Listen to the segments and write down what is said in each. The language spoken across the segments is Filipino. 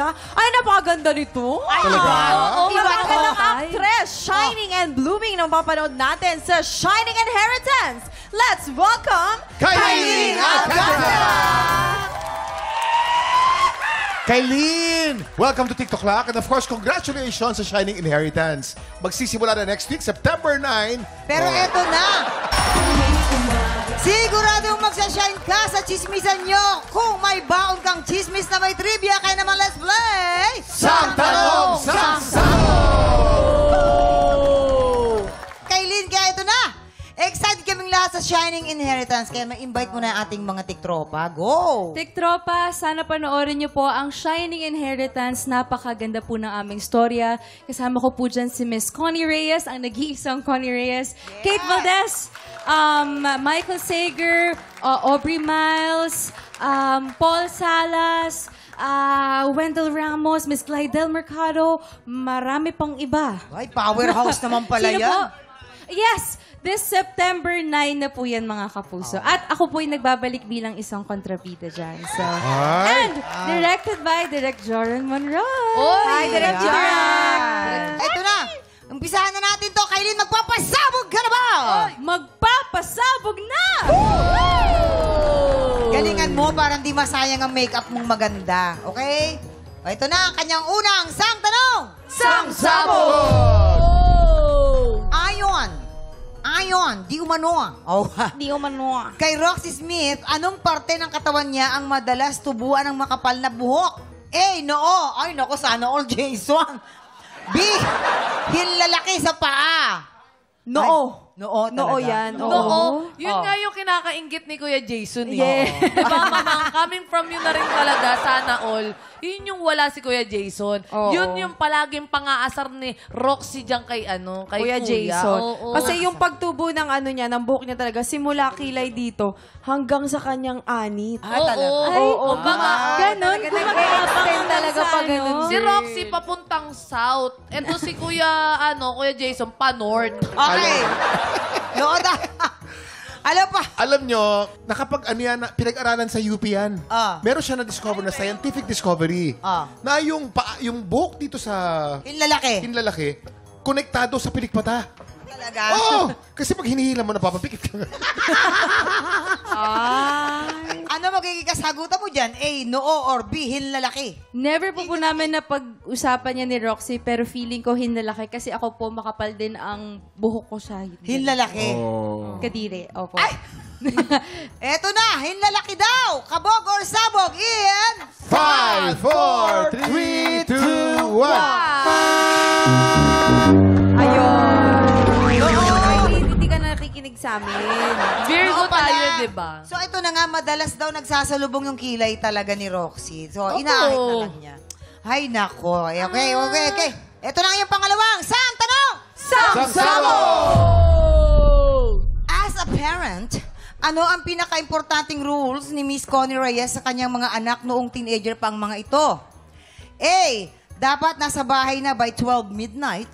niya ay napakaganda nito. Napakagandang actress, shining and blooming nang papanood natin sa Shining Inheritance. Let's welcome Kylene Alcantara! Kylene! Welcome to TikTok Clock. And of course, congratulations sa Shining Inheritance. Magsisimula na next week, September 9. Pero eto na! Siguradong magsashine ka sa chismisan nyo. Kung may baon kang chismis na may trivia, kaya naman let's play! Sang Tanong, Sang Sagot! Kylene, kaya ito na! Excited kaming lahat sa Shining Inheritance. Kaya ma-invite mo na ang ating mga tiktropa. Go! Tiktropa, sana panoorin niyo po ang Shining Inheritance. Napakaganda po ng aming storya. Kasama ko po dyan si Miss Connie Reyes, ang nag-iisang Connie Reyes. Yeah. Kate Valdez, Michael Sager, Aubrey Miles, Paul Salas, Wendell Ramos, Miss Glidel Mercado, marami pang iba. Ay, powerhouse naman pala Sino yan. po? Yes, this September 9 na po yan mga kapuso. At ako po ay nagbabalik bilang isang kontrabida dyan. So, and directed by Direk Joran Monroy. Hi, Direk Joran! Ito na! Umpisahan na natin to. Kylene, magpapasabog ka na ba? Magpapasabog na! Galingan mo para hindi masayang ang makeup mong maganda. Okay? O, ito na ang kanyang unang sang tanong! Sang Sabog! Ayon, di umano. Oh. Di umano. Kay Roxy Smith, anong parte ng katawan niya ang madalas tubuan ng makapal na buhok? A, noo. Ay, naku, sana all Jason. B, hinlalaki sa paa. Noo. Noo talaga. Noo yan. Oo. Yun nga yung kinakaingit ni Kuya Jason. Yeah. Diba, Mama? Coming from you na rin talaga, sana all. Yun yung wala si Kuya Jason. Oo. Yun yung palaging pang-aasar ni Roxy dyan kay kay Kuya Jason. Oo. Kasi yung pagtubo ng niya, ng buhok niya talaga, simula kilay dito hanggang sa kanyang anit. talaga. Ay, Oo, baka ganon. Nag-extend talaga pag ganun. Si Roxy papuntang south. Ito si Kuya Jason pa north. Okay. Noo na. Alam pa. Alam nyo, pinag-aralan sa UP yan. Meron siya na-discover na scientific discovery. Na yung buhok dito sa hinlalaki, konektado sa pilikpata. Talaga? Oo! Kasi pag hinihila mo, napapapikit ka. Ano magiging kasagutan mo dyan? A, noo, or B, hinlalaki? Never po namin na pag-usapan niya ni Roxy, pero feeling ko hinlalaki kasi ako po makapal din ang buhok ko siya. Hinlalaki. Kadiri, opo. Ay! Eto na, hinlalaki daw. Kabog or sabog in... 5, 4, 3, 2, 1. Ayun. Hindi ka nakikinig sa amin. Virgo Oo pala. tayo, diba? So ito na nga, madalas daw nagsasalubong yung kilay talaga ni Roxy. So inaakit na lang niya. Ay, nako. Okay. Ito na yung pangalawang sang tanong! Sang As a parent, ano ang pinaka-importanting rules ni Miss Connie Reyes sa kanyang mga anak noong teenager pa ang mga ito? A, dapat nasa bahay na by 12 midnight.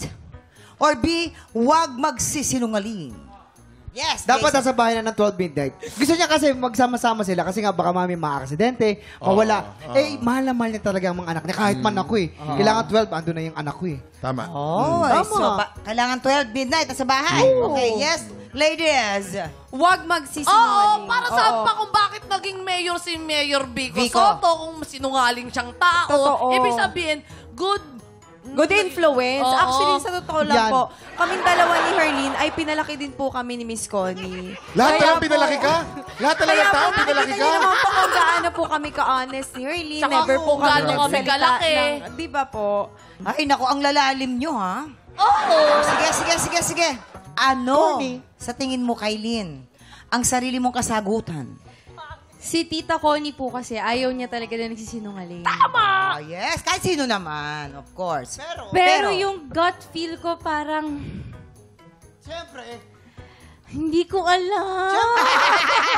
Or B, huwag magsisinungaling. Yes, Dapat Jason. nasa bahay na ng 12 midnight. Gusto niya kasi magsama-sama sila kasi nga baka mami makaaksidente, mawala. Mahal na mahal niya talaga ang mga anak niya. Kahit man ako eh. Kailangan 12, ando na yung anak ko eh. Tama. Tama. So, kailangan 12 midnight nasa bahay. Okay, yes. Ladies. Huwag magsisinungaling. Oo, para saan pa kung bakit naging mayor si Mayor Vico Vico. Soto kung sinungaling siyang tao. Totoo. Ibig sabihin, Good influence. Oo. Actually, sa totoo lang Yan. po, kaming dalawa ni Herlene ay pinalaki din po kami ni Miss Connie. Lahat Kaya talagang pinalaki ka? Lahat talagang tao pinalaki ka? Kaya naman po kung gaano po kami ka-honest ni Herlene. Tsaka Never po kung gaano kami nagsalita kalaki. Di ba po? Ay, naku, ang lalalim nyo, ha? Oo. Sige. Ano, sa tingin mo, Kylene, ang sarili mong kasagutan? Si Tita Connie po kasi, ayaw niya talaga na nagsisinungaling. Yes, kahit sino naman, of course. Pero yung gut feel ko parang, Siyempre. hindi ko alam.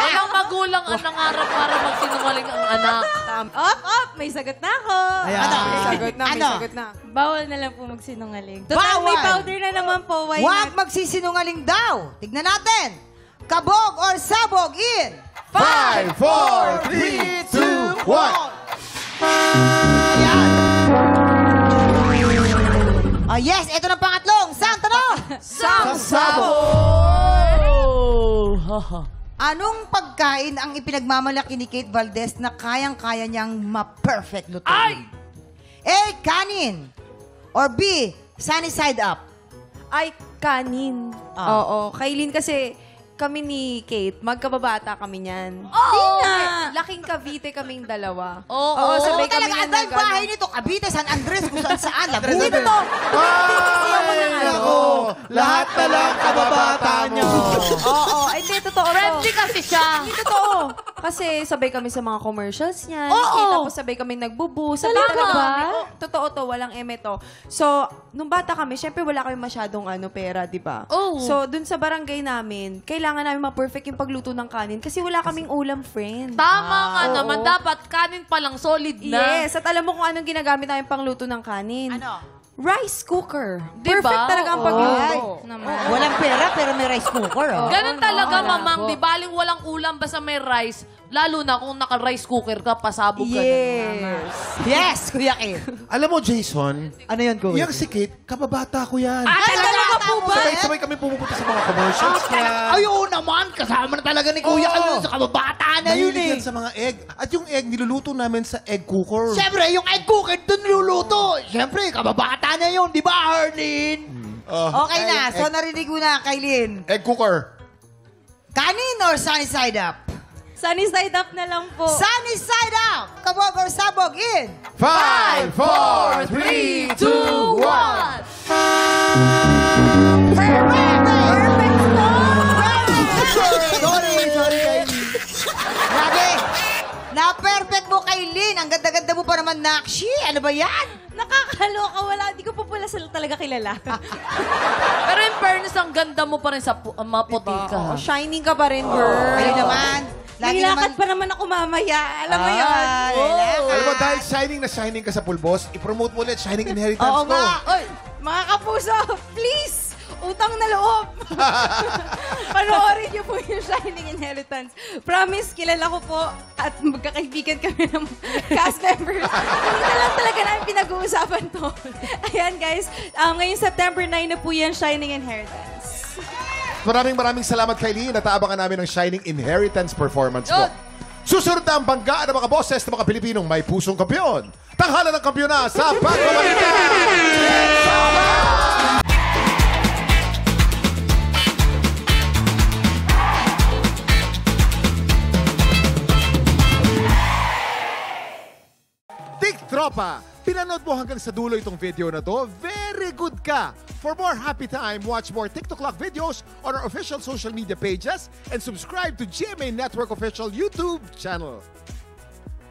Walang magulang ang nangarap para magsinungaling ang anak. May sagot na ako. Ayan. May sagot na. Bawal na lang po magsinungaling. Total, Bawal. may powder na naman po. Why Huwag not? magsisinungaling daw. Tignan natin. Kabog or sabog in 5, 4, 3, 2, 1. Ayan. yes, ito na pangatlong. Sang tanong! Anong pagkain ang ipinagmamalaki ni Kate Valdez na kayang-kaya niyang ma-perfect lutuin? A. Kanin. Or B. Sunny side up. Ay, kanin. Oo. Kailin kasi kami ni Kate, magkababata kami niyan. Laking Cavite kaming dalawa. Oo, sabay kami talaga, na ang bahay nito, Cavite, San Andres, kung saan, Laguna. Dito to. Lahat na lang kababata nyo. Oo, hindi, totoo to. Friendly kasi siya. Hindi totoo. Kasi sabay kami sa mga commercials niyan. Oo. Tapos sabay kami nagbubu. Sabay Talaga? talaga kami. Totoo to, walang eme to. So, nung bata kami, syempre wala kami masyadong pera, di ba? Oo. So, dun sa barangay namin, kailangan namin ma-perfect yung pagluto ng kanin kasi wala kaming ulam, friend. Tama nga Oo. naman. Dapat kanin pa lang, solid na. Yes, at alam mo kung anong ginagamit namin pangluto ng kanin? Ano? Rice cooker. Diba? Perfect talaga ang Oo. pagluto. Walang pera, pero may rice cooker, oh. Ganun talaga, mamang. Di baling walang ulam, basta may rice. Lalo na kung naka-rice cooker ka, pasabog ka na. Yes. Yes, Kuya Kate. Alam mo, Jason, Ano yan, Kuya? yung si Kate, kababata ko yan. Talaga po ba? Sabay kami pumupunta sa mga commercials niya. Ayun naman, kasama na talaga ni Kuya Oo. Kalun sa kababata na yun Mahilig yan eh. sa mga egg. At yung egg, niluluto namin sa egg cooker. Siyempre, yung egg cooker doon niluluto. Siyempre, kababata na yun, di ba, Arlene? Okay na, so narinig mo na, Kailin. Egg cooker. Kanin or sunny side up? Sunny side up na lang po. Sunny side up! Kabog or sabog in? 5, 4, 3, 2, 1. Sorry, Kylie. Grabe! Na-perfect mo, Kailin. Ang ganda-ganda mo pa naman, Nakshi. Ano ba yan? Nakakaloka, wala. Di ko pa pala sila talaga kilala. Pero in fairness, ang ganda mo pa rin sa mga puti ka. Oh, shining ka pa rin, girl. Kayo naman. Lagi Nilakad naman. pa naman ako mamaya. Alam mo yun? Alam mo, dahil shining na shining ka sa Pulbos, ipromote mo ulit Shining Inheritance Oo ko. nga. Oy, mga kapuso, please! Utang na loob! Panoorin niyo po yung Shining Inheritance. Promise, kilala ko po at magkakaibigan kami ng cast members. Hindi na lang talaga namin pinag-uusapan to. Ayan guys, ngayong September 9 na po yan, Shining Inheritance. Maraming salamat, Kylie. Nataabangan namin ng Shining Inheritance performance mo. Susunod na ang banggaan ng mga boses ng mga Pilipinong may pusong kampiyon. Tanghalan ng kampiyon na sa Pagbabalita! Tik Tropa! Pinanood mo hanggang sa dulo itong video na to? Very good ka! For more happy time, watch more TikTok Clock videos on our official social media pages and subscribe to GMA Network official YouTube channel.